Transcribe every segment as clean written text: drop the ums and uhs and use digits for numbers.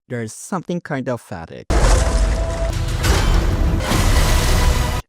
there's something kind of fatigue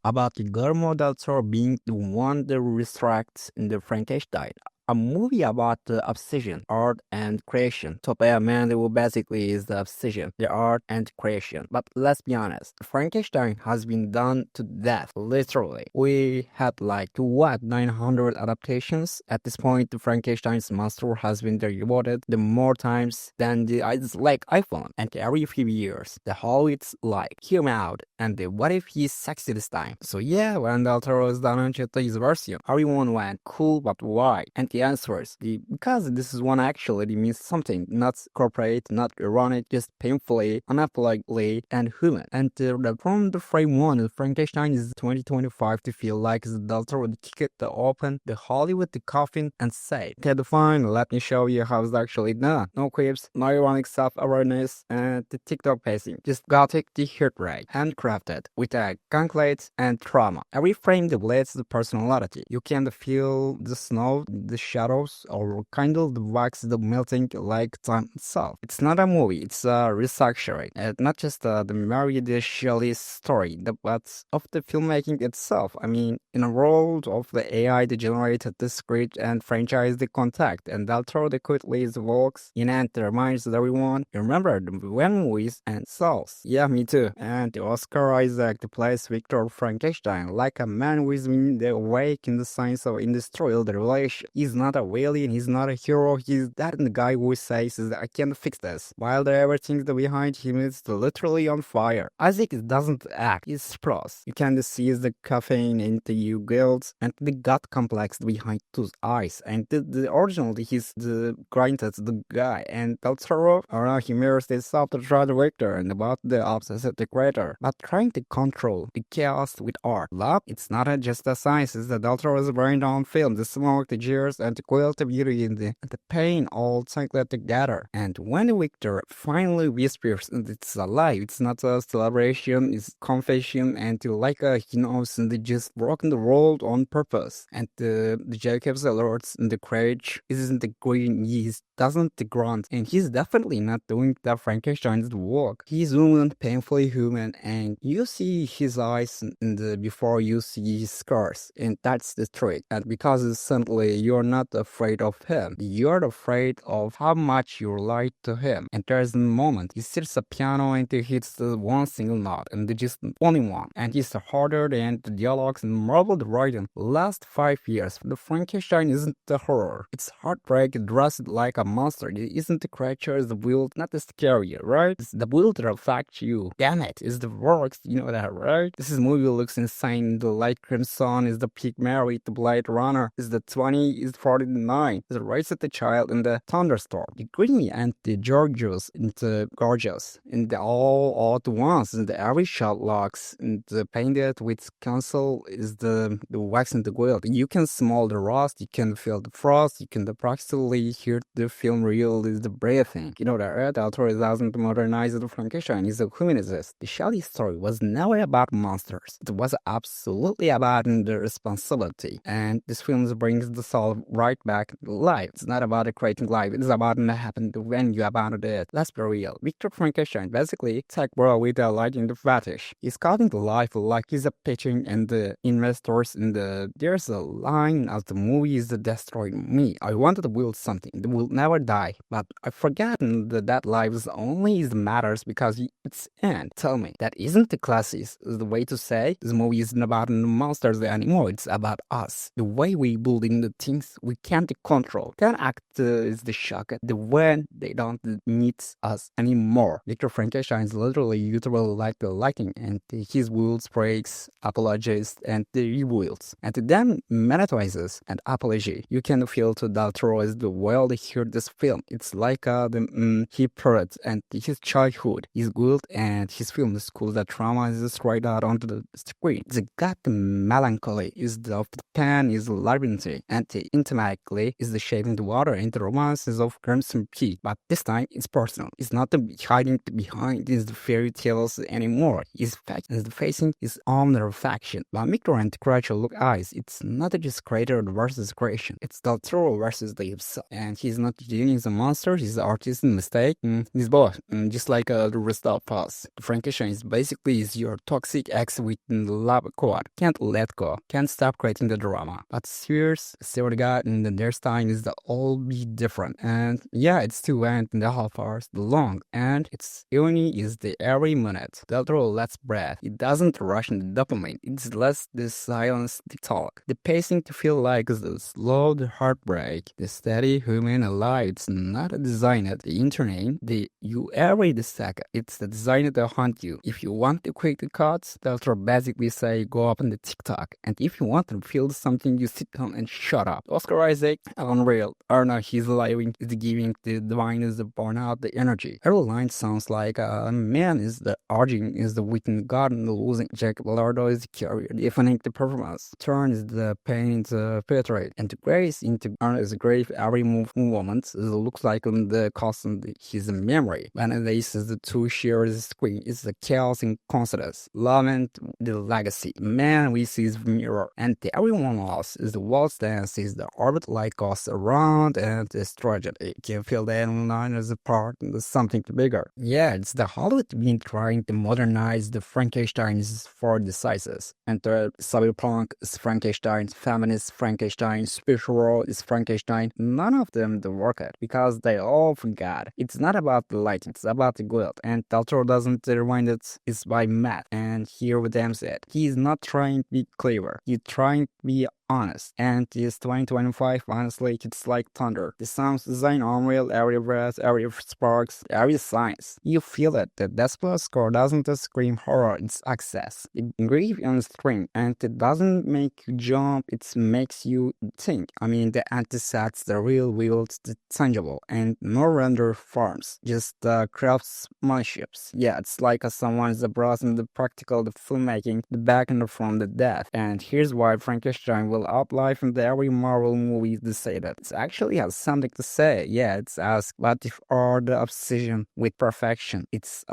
about Guillermo del Toro being the one that resurrects in the Frankenstein. A movie about the obsession, art, and creation. To play a man who basically is the obsession, the art and creation. But let's be honest, Frankenstein has been done to death, literally. We had like, 900 adaptations? At this point, the Frankenstein's monster has been rebooted the more times than it's like iPhone. And every few years, the Hollywood's like, hear me out, and what if he's sexy this time? So yeah, when Del Toro is done on his version, everyone went, cool, but why? And the answer is because this is one actually means something, not corporate, not ironic, just painfully, unapologetically, and human. And from the frame one, Frankenstein is 2025 to feel like the Del Toro would kick it open, the Hollywood, the coffin, and say, okay, fine, let me show you how it's actually done. No quips, no ironic self-awareness, and the TikTok pacing. Just gothic, the hit rate, handcrafted, with a conclave and trauma. Every frame depletes the personality. You can feel the snow, the shadows, or kind of the wax, the melting like time itself. It's not a movie, it's a restructuring. Not just the Mary the Shelley story, but of the filmmaking itself. I mean, in a world of the AI that generated the script and franchise the contact, and Del Toro the quickly walks in and reminds everyone, remember the when movies and souls. Yeah, me too. And Oscar Isaac plays Victor Frankenstein like a man who is the awake in the science of industrial relation. He's not a villain, he's not a hero, he's that guy who says, I can fix this, while everything behind him is literally on fire. Isaac doesn't act, he sprawls. You can see the caffeine into you guilt and the gut complex behind those eyes. And originally he's the granted the guy, and Del Toro, he mirrors this self-tried victor and about the obsessive creator, but trying to control the chaos with art. Love, it's not just a science, it's the Del Toro's brain on film, the smoke, the jeers, and the quality beauty and the pain all tangled together. And when Victor finally whispers, it's alive, it's not a celebration, it's confession, and like he knows and they just broken the world on purpose. And the Jacob's alerts and the courage isn't the green, he doesn't the grunt, and he's definitely not doing the Frankenstein's work. He's human, painfully human, and you see his eyes in the before you see his scars, and that's the trick. And because simply you're not afraid of him, you're afraid of how much you lie to him. And there's a moment he sits a piano and he hits the one single note, and the just only one, and he's harder than the dialogues and marveled writing. Last 5 years, the Frankenstein isn't the horror, it's heartbreak dressed like a monster. It isn't the creature, it's the build, not the scary, right? It's the build that affects you. Damn it, it's the works, you know that, right? This movie looks insane. The light crimson is the peak Mary, the Blade Runner is the 20, is 49, the Rise of the Child in the Thunderstorm, the Greeny and the Georgios in the Gorgeous, in the all at once, in the every shot locks, in the painted with council is the wax and the gold. You can smell the rust, you can feel the frost, you can practically hear the film reel is the breathing. You know that, right? Del Toro doesn't modernize the Frankenstein, he's a humanist. The Shelley story was never about monsters. It was absolutely about the responsibility. And this film brings the soul right back to life. It's not about creating life, it's about what happened when you abandoned it. Let's be real. Victor Frankenstein basically tech bro with a light in the fetish. He's cutting the life like he's a pitching and the investors in the there's a line as the movie is destroying me. I wanted to build something that will never die, but I've forgotten that lives only matters because it's end. Tell me, that isn't the classist is the way to say this movie isn't about the monsters anymore, it's about us. The way we build in the things we can't control. Can act is the shock the when they don't need us anymore. Victor Frankenstein is literally usable like the lightning, and his wheels breaks, apologizes, and the rebuilds. And then monetizes and apology. You can feel to Del Toro as the world hear this film. It's like he parrots and his childhood, his guilt, and his film schools that trauma is straight out onto the screen. The gut melancholy is of the pen is labyrinth, and the thematically is the shaping the water and the romances of Crimson Peak, but this time it's personal. It's not the hiding behind these fairy tales anymore. He's facing his own reflection. But Victor and the creature look eyes. It's not just creator versus creation. It's the Toro versus the himself. And he's not dealing as a monster, he's the artist's mistake. He's both. Just like the rest of us. Frankenstein is basically your toxic ex with the love cord. Can't let go. Can't stop creating the drama. But serious, swear to God, and their style is the all be different. And yeah, it's 2.5 hours long. And its irony is the every minute. Del Toro lets breath. It doesn't rush the dopamine. It lets the silence the talk. The pacing to feel like the slow the heartbreak. The steady human alive. It's not a design at the internet. You every the second. It's the design to hunt you. If you want to quick the cuts, Del Toro basically say go up on the TikTok. And if you want to feel something, you sit down and shut up. Oscar Isaac, unreal. Arna, he's living, is giving the divine is the burnout, the energy. Every line sounds like a man is the origin is the within God and the losing. Jacob Lardo is the carrier, defining the performance. Turn is the pain into portrait. And the grace into Arna is grave every moment. It looks like on the costume his memory. When this is the two shares the screen, it's the chaos in consonance. Love and the legacy. Man, we see his mirror. And everyone else is the waltz dance is the orbit light goes around and this tragedy. You can feel that online as a part of something bigger. Yeah, it's the Hollywood being trying to modernize the Frankenstein's for the sizes. And the cyberpunk is Frankenstein, feminist Frankenstein, spiritual is Frankenstein. None of them to work it because they all forgot. It's not about the light, it's about the guilt. And Del Toro doesn't remind it, it's by math. And here with them said, he's not trying to be clever. He's trying to be honest. And this 2025, honestly, it's like thunder. The sounds design unreal, every breath, every sparks, every science. You feel it. The Desperate score doesn't just scream horror, it's access. It grief on string, and it doesn't make you jump, it makes you think. I mean, the anti-sets, the real wields, the tangible, and no render forms, just craftsmanships. Yeah, it's like someone is brought in the practical, the filmmaking, the back and from the death. And here's why Frankenstein will outlive in every Marvel movie decided. It actually has something to say. Yeah, it's asked, what if all the obsession with perfection? It's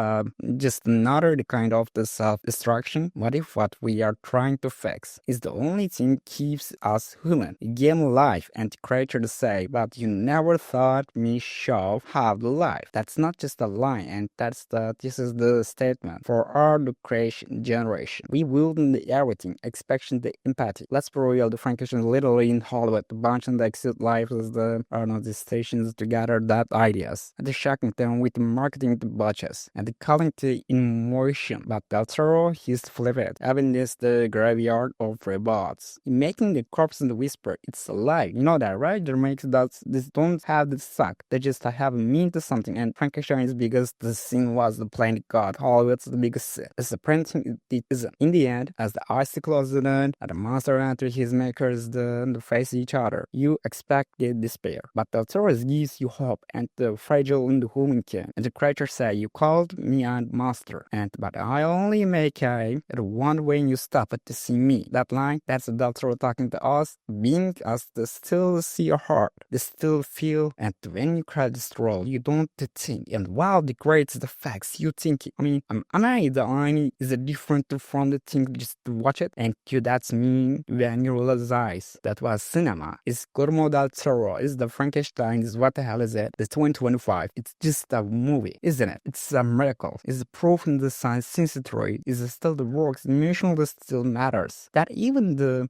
just another kind of the self-destruction. What if what we are trying to fix is the only thing keeps us human? A game life and creature to say, but you never thought me should have the life. That's not just a line, and this is the statement for our creation generation. We will need everything, expecting the empathy. Let's be real, the Frankenstein literally in Hollywood, the bunch and the exit life is the stations to gather that ideas. And the shocking them with the marketing the budgets and the calling the emotion. But Del Toro, he's flipped. Having this the graveyard of robots. Making the corpse in the whisper, it's alive. You know that, right? The remakes that this don't have the suck. They just have a mean to something. And Frankenstein is because the scene was the planet god. Hollywood's the biggest sin. It's the printing it isn't. In the end, as the eyes close the end, and the monster enters his makers the face each other, you expect the despair. But the Toro gives you hope and the fragile in the human can. And the creature say, you called me and master. And but I only make a one when you stop it to see me. That line, that's the Del Toro talking to us, being us to still see your heart, to still feel, and when you cry this role, you don't think. And while the creates the facts, you think, I mean, am I the irony is different from the thing just to watch it? And you that's mean when you realize that was cinema. It's Guillermo del Toro, it's the Frankenstein, is what the hell is it? The 2025, it's just a movie, isn't it? It's a miracle. It's a proof in the science sensory is still the works, emotional still matters. That even the,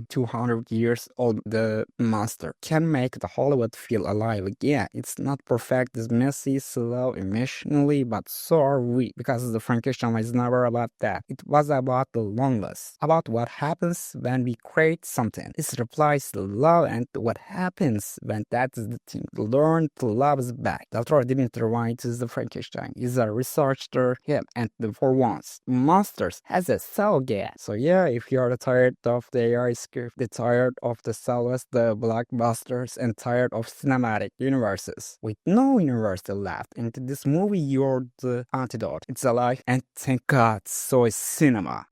200 years old, the monster can make the Hollywood feel alive again. It's not perfect, it's messy, slow, emotionally, but so are we. Because the Frankenstein is never about that. It was about the loneliness, about what happens when we create something. It replies to love and what happens when that is the thing. Learn to love is back. Del Toro didn't rewind to the Frankenstein. He's a researcher, him, and for once, monsters has a cell gas. So yeah, if you're tired of the AI script, tired of the sellers, the blockbusters, and tired of cinematic universes with no universe left, into this movie you're the antidote. It's alive, and thank God, so is cinema.